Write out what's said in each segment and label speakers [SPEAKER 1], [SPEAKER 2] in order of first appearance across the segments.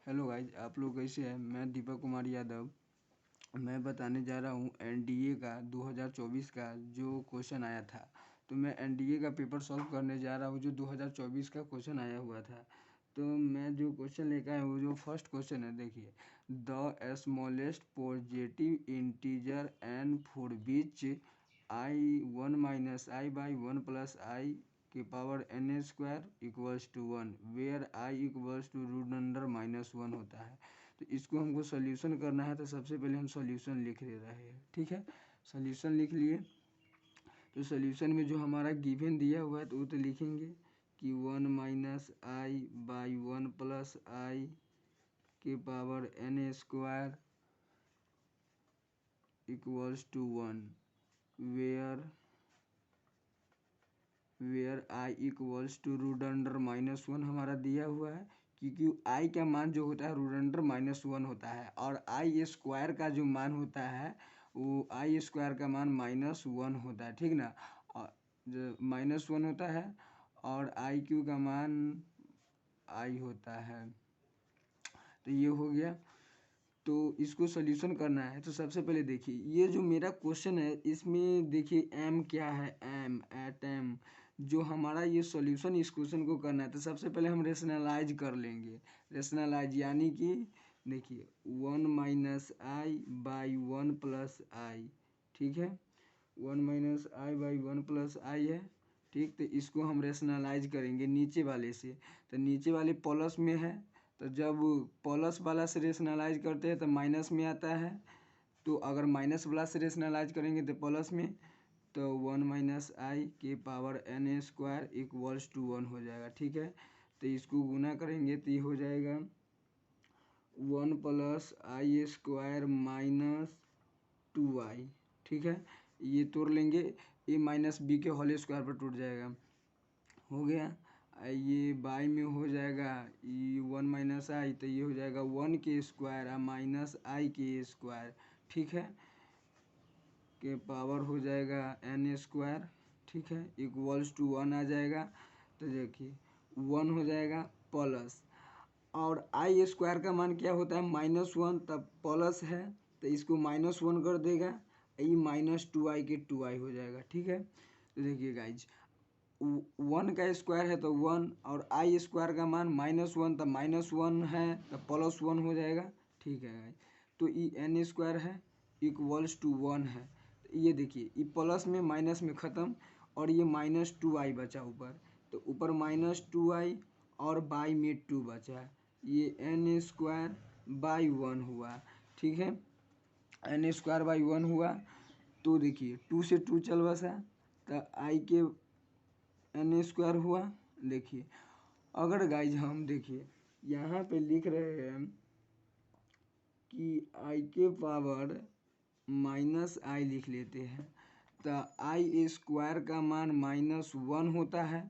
[SPEAKER 1] Hello guys, आप लोग कैसे हैं। मैं दीपक कुमार यादव। मैं बताने जा रहा हूँ एनडीए का 2024 का जो क्वेश्चन आया था। तो मैं एनडीए का पेपर सॉल्व करने जा रहा हूँ जो 2024 का क्वेश्चन आया हुआ था। तो मैं जो क्वेश्चन लेकर आया हूँ, जो फर्स्ट क्वेश्चन है, देखिए। The smallest positive integer n for which i 1 minus I by 1 plus आई के power N square equals to 1 where I equals to root under -1 होता है। तो इसको हमको सॉल्यूशन करना है। तो सबसे पहले हम सॉल्यूशन लिख ले रहे हैं, ठीक है। सॉल्यूशन लिख लिए। तो सॉल्यूशन में जो हमारा गिवन दिया हुआ है तो वो तो लिखेंगे कि 1 माइनस आई बाई 1 प्लस आई के power N square equals to 1 where I equals to root under -1 हमारा दिया हुआ है। क्योंकि आई का मान जो होता है रूट अंडर -1 होता है, और आई स्क्वायर का जो मान होता है वो आई स्क्वायर का मान -1 होता है, ठीक ना। और जो -1 होता है और आई क्यू का मान आई होता है। तो ये हो गया। तो इसको सॉल्यूशन करना है। तो सबसे पहले देखिए, ये जो मेरा क्वेश्चन है इसमें देखिए एम क्या है, एम एट एम जो हमारा ये सॉल्यूशन इस क्वेश्चन को करना है। तो सबसे पहले हम रेशनलाइज कर लेंगे। रेशनलाइज यानी कि देखिए 1 माइनस आई बाई 1 प्लस आई, ठीक है। 1 माइनस आई बाई 1 प्लस आई है, ठीक। तो इसको हम रेशनलाइज करेंगे नीचे वाले से। तो नीचे वाले प्लस में है, तो जब प्लस वाला से रेशनलाइज करते हैं तो माइनस में आता है। तो अगर माइनस वाला से रेशनलाइज करेंगे तो प्लस में। तो 1 माइनस आई के power N square equals to 1 हो जाएगा, ठीक है। तो इसको गुना करेंगे तो ये हो जाएगा 1 प्लस आई स्क्वायर माइनस 2i, ठीक है। ये तोड़ लेंगे, ए माइनस बी के होल स्क्वायर पर टूट जाएगा, हो गया। ये बाई में हो जाएगा ये 1 माइनस आई, तो ये हो जाएगा 1 के स्क्वायर और माइनस आई के स्क्वायर, ठीक है, के पावर हो जाएगा एन स्क्वायर, ठीक है, इक्वल्स टू 1 आ जाएगा। तो देखिए 1 हो जाएगा प्लस, और आई स्क्वायर का मान क्या होता है -1, तब प्लस है तो इसको -1 कर देगा, ये -2i के 2i हो जाएगा, ठीक है। तो देखिए गाइज 1 का स्क्वायर है तो 1, और आई स्क्वायर का मान -1 तो -1 है तो +1 हो जाएगा, ठीक है गाइज। तो ये एन स्क्वायर है इक्वल्स टू 1 है। तो ये देखिए ये प्लस में माइनस में ख़त्म, और ये -2i बचा ऊपर। तो ऊपर -2i और बाई में 2 बचा, ये एन स्क्वायर बाई 1 हुआ, ठीक है। एन स्क्वायर बाई 1 हुआ। तो देखिए 2 से 2 चल बसा, तो आई के एन स्क्वायर हुआ। देखिए अगर गाइज हम देखिए यहाँ पे लिख रहे हैं कि आई के पावर -i लिख लेते हैं, तो आई स्क्वायर का मान -1 होता है।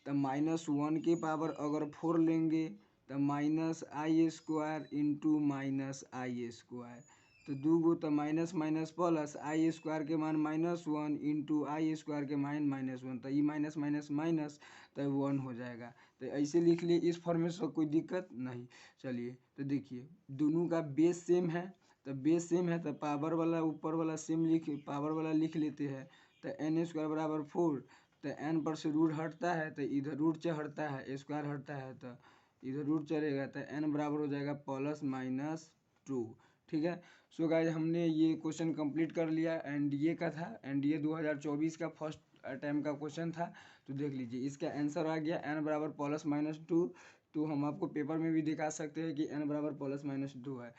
[SPEAKER 1] तो -1 के पावर अगर 4 लेंगे तो -i square into -i square, तो दो गो तो माइनस माइनस प्लस, आई स्क्वायर के मान -1 इंटू आई स्क्वायर के मान -1, तो ये माइनस माइनस माइनस तो 1 हो जाएगा। तो ऐसे लिख लिए, इस फॉर्मेट में कोई दिक्कत नहीं। चलिए तो देखिए दोनों का बेस सेम है, तो बेस सेम है तो पावर वाला ऊपर वाला सेम पावर वाला लिख लेते हैं। तो एन स्क्वायर बराबर 4, तो एन पर से रूट हटता है तो इधर रूट हटता है, स्क्वायर हटता है तो इधर रूट चलेगा, तो एन बराबर हो जाएगा +-2, ठीक है। सो गाइस हमने ये क्वेश्चन कंप्लीट कर लिया। एनडीए का था, एनडीए 2024 का फर्स्ट टाइम का क्वेश्चन था। तो देख लीजिए इसका आंसर आ गया एन बराबर +-2। तो हम आपको पेपर में भी दिखा सकते हैं कि एन बराबर +-2 है।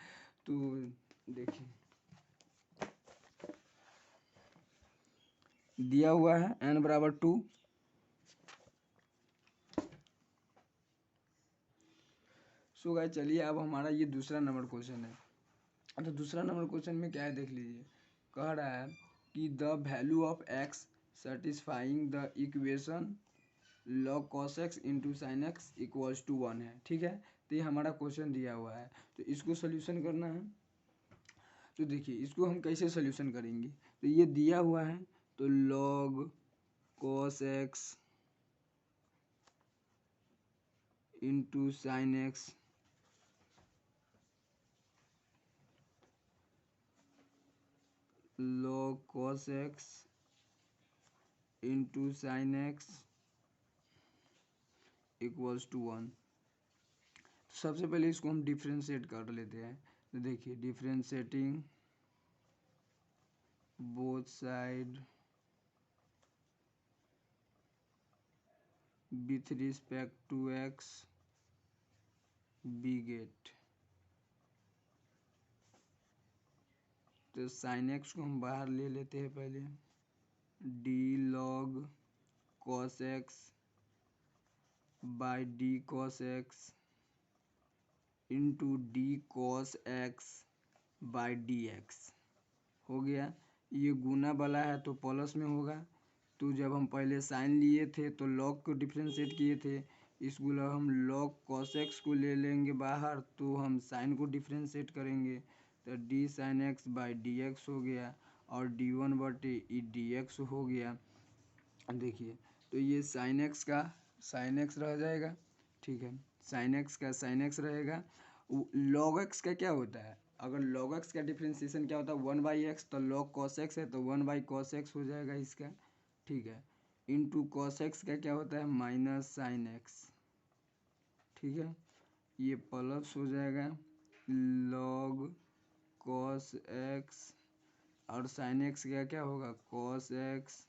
[SPEAKER 1] तो देखिए दिया हुआ है एन बराबर 2। सो गाइस चलिए अब हमारा ये दूसरा नंबर क्वेश्चन है। तो दूसरा नंबर क्वेश्चन में क्या है देख लीजिए। कह रहा है कि the value of X satisfying the equation log cos x into sine X equals to 1 है, ठीक है। तो ये हमारा क्वेश्चन दिया हुआ है, तो इसको सोल्यूशन करना है। तो देखिए इसको हम कैसे सोल्यूशन करेंगे। तो ये दिया हुआ है, तो log cos x into sine X log cos x into sine X equals to 1। सबसे पहले इसको हम डिफ्रेंशिएट कर लेते हैं। तो देखिए differentiating both side with respect to X we get. तो साइन एक्स को हम बाहर ले लेते हैं पहले, D log cos X by D cos X into D cos X by D X हो गया। ये गुना वाला है तो प्लस में होगा। तो जब हम पहले साइन लिए थे तो लॉग को डिफ्रेंशिएट किए थे, इसको हम लॉग कॉस एक्स को ले लेंगे बाहर तो हम साइन को डिफ्रेंशिएट करेंगे। तो D sine x by D X हो गया और डी वन बटे ई डी एक्स हो गया। देखिए तो ये साइन एक्स का साइन एक्स रह जाएगा, ठीक है, साइन एक्स का साइन एक्स रहेगा। लॉग एक्स का क्या होता है, अगर लॉग एक्स का डिफ्रेंशिएशन क्या होता है 1/x, तो लॉग कॉस एक्स है तो 1/cos x हो जाएगा इसका, ठीक है, इंटू कॉस एक्स का क्या होता है माइनस साइन एक्स, ठीक है, ये प्लस हो जाएगा लॉग कॉस एक्स और साइन एक्स का क्या होगा कॉस एक्स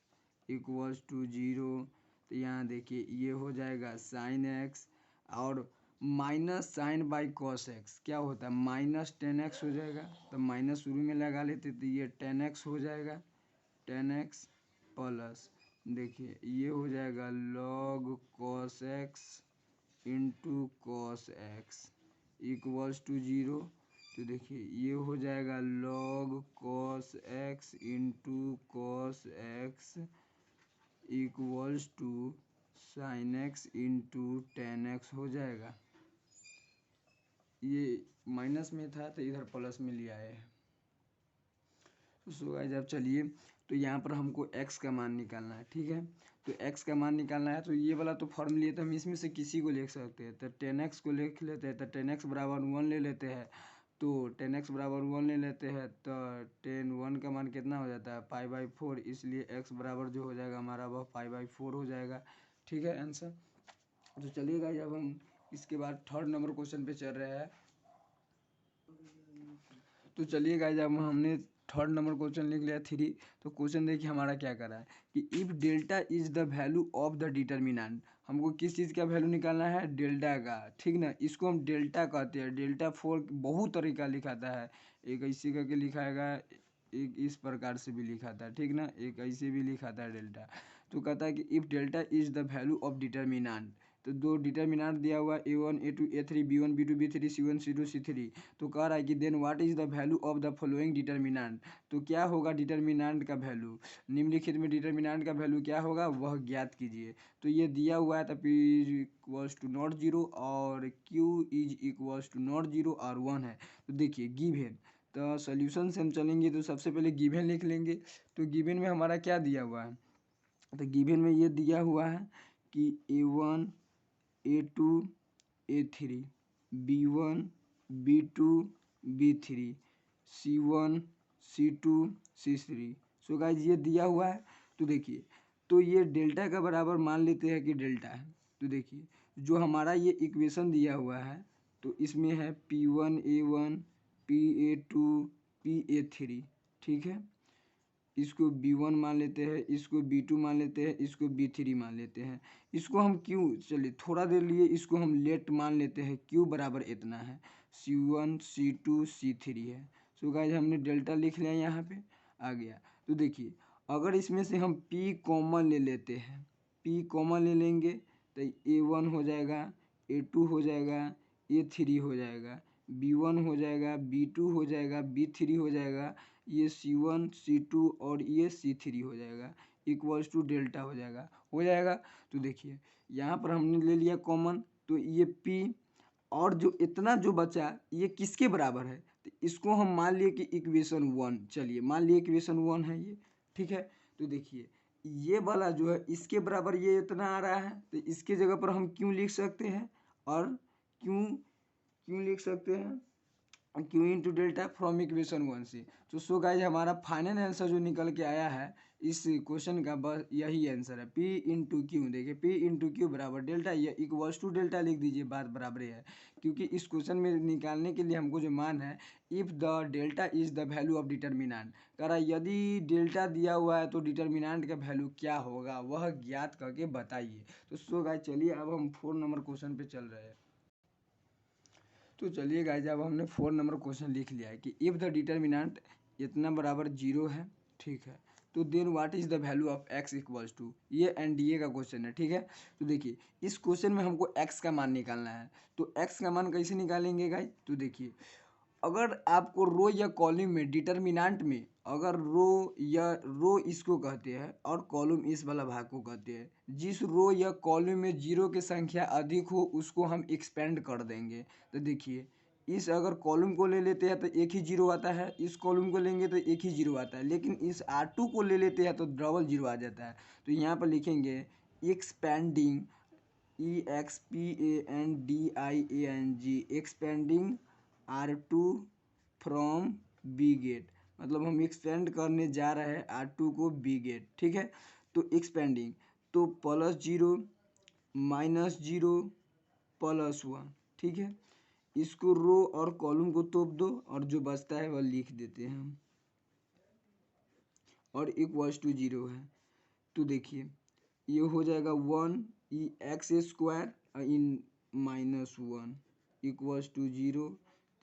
[SPEAKER 1] इक्वल्स टू 0। तो यहाँ देखिए ये हो जाएगा साइन एक्स और minus sine by cos X क्या होता है माइनस 10x हो जाएगा। तो माइनस शुरू में लगा लेते तो ये 10x हो जाएगा, 10x प्लस देखिए ये हो जाएगा log cos X into cos X equals to 0। तो देखिए ये हो जाएगा log cos X into cos X equals to sine X into 10x हो जाएगा। ये माइनस में था तो इधर प्लस में लिया है। सो गाइस अब चलिए तो यहाँ पर हमको x का मान निकालना है, ठीक है, तो x का मान निकालना है तो ये वाला तो फॉर्म लिए तो हम इसमें से किसी को लिख सकते हैं। तो 10x को लिख लेते हैं, तो 10x बराबर 1 ले लेते हैं, तो 10x बराबर 1 ले लेते हैं तो 1 का मान कितना हो जाता है π/4, इसलिए x बराबर जो हो जाएगा हमारा वह π/4 हो जाएगा, ठीक है आंसर। तो चलिए गाइस अब हम इसके बाद थर्ड नंबर क्वेश्चन पे चल रहे हैं। तो चलिए गाइस अब हमने थर्ड नंबर क्वेश्चन लिख लिया 3। तो क्वेश्चन देखिए हमारा क्या कर रहा है कि if delta is the value of the determinant, हमको किस चीज़ का वैल्यू निकालना है डेल्टा का, ठीक ना, इसको हम डेल्टा कहते हैं। डेल्टा 4 बहुत तरीका लिखाता है, एक ऐसे करके लिखाएगा, एक इस प्रकार से भी लिखाता है, ठीक ना, एक ऐसे भी लिखाता है डेल्टा। तो कहता है कि if delta is the value of determinant, तो दो डिटर्मिनेंट दिया हुआ है A1 A2 A3 B1 B2 B3 C1 C2 C3। तो कह रहा है कि then what is the value of the following determinant, तो क्या होगा डिटर्मिनेंट का वैल्यू, निम्नलिखित में डिटर्मिनेंट का वैल्यू क्या होगा वह ज्ञात कीजिए। तो ये दिया हुआ है तो P is equals to not 0 और Q is equals to not 0 और 1 है। तो देखिए गिवन, तो सोल्यूशन से हम चलेंगे तो सबसे पहले गिवन लिख लेंगे। तो गिवन में हमारा क्या दिया हुआ है, तो गिवन में ये दिया हुआ है कि A1 A2 A3 B1 B2 B3 C1 C2 C3। So guys ये दिया हुआ है। तो देखिए तो ये डेल्टा का बराबर मान लेते हैं कि डेल्टा है। तो देखिए जो हमारा ये इक्वेशन दिया हुआ है तो इसमें है P1 A1 PA2 PA3, ठीक है, इसको B1 मान लेते हैं, इसको B2 मान लेते हैं, इसको B3 मान लेते हैं। इसको हम क्यों, चलिए थोड़ा देर लिए इसको हम लेट मान लेते हैं, Q बराबर इतना है, C1 C2 C3 है। सो गाइस हमने डेल्टा लिख लिया, यहाँ पे आ गया। तो देखिए अगर इसमें से हम P कॉमन ले लेते हैं, P कॉमन ले लेंगे तो A1 हो जाएगा, A2 हो जाएगा, A3 हो जाएगा, B1 हो जाएगा, B2 हो जाएगा, B3 हो जाएगा, ये C1 C2 और ये C3 हो जाएगा, इक्वल्स टू डेल्टा हो जाएगा। तो देखिए यहाँ पर हमने ले लिया कॉमन, तो ये P और जो इतना जो बचा ये किसके बराबर है, तो इसको हम मान लिए कि इक्वेशन 1, चलिए मान लिए इक्वेशन 1 है ये, ठीक है। तो देखिए ये वाला जो है इसके बराबर ये इतना आ रहा है, तो इसके जगह पर हम क्यों लिख सकते हैं और क्यों लिख सकते हैं, Q into delta from equation 1 से। तो सो गाइज हमारा फाइनल आंसर जो निकल के आया है इस क्वेश्चन का, बस यही आंसर है, पी इंटू क्यू। देखिए पी इंटू क्यू बराबर डेल्टा, ये इक्वल्स टू डेल्टा लिख दीजिए, बात बराबर है। क्योंकि इस क्वेश्चन में निकालने के लिए हमको जो मान है, if the delta is the value of determinant, कह रहा यदि डेल्टा दिया हुआ है तो डिटर्मिनेंट का वैल्यू क्या होगा वह ज्ञात करके बताइए। तो सो गाइज चलिए अब हम 4 नंबर क्वेश्चन पे चल रहे हैं। तो चलिए गाइज अब हमने 4 नंबर क्वेश्चन लिख लिया है कि इफ़ द डिटर्मिनेंट इतना बराबर 0 है, ठीक है, तो then what is the value of x equals to, ये एनडीए का क्वेश्चन है, ठीक है। तो देखिए इस क्वेश्चन में हमको x का मान निकालना है, तो x का मान कैसे निकालेंगे गाइज, तो देखिए अगर आपको रो या कॉलम में डिटर्मिनेंट में अगर रो इसको कहते हैं और कॉलम इस वाला भाग को कहते हैं, जिस रो या कॉलम में जीरो की संख्या अधिक हो उसको हम एक्सपेंड कर देंगे। तो देखिए इस अगर कॉलम को ले लेते हैं तो एक ही जीरो आता है, इस कॉलम को लेंगे तो एक ही जीरो आता है, लेकिन इस R2 को ले लेते हैं तो डबल जीरो आ जाता है। तो यहाँ पर लिखेंगे expanding, EXPANDIANG, expanding R2 from we get, मतलब हम एक्सपेंड करने जा रहे हैं R2 को बी गेट, ठीक है। तो एक्सपेंडिंग, तो प्लस 0 माइनस 0 प्लस 1, ठीक है। इसको रो और कॉलम को तोप दो और जो बचता है वह लिख देते हैं हम, और इक्वल्स टू 0 है। तो देखिए ये हो जाएगा 1 X square in minus 1 equals to 0।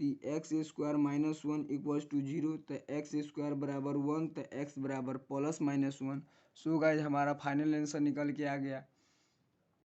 [SPEAKER 1] तो X square minus 1 equals to 0, तो एक्स स्क्वायर बराबर 1, तो एक्स बराबर प्लस माइनस 1। सो गाइज हमारा फाइनल आंसर निकल के आ गया।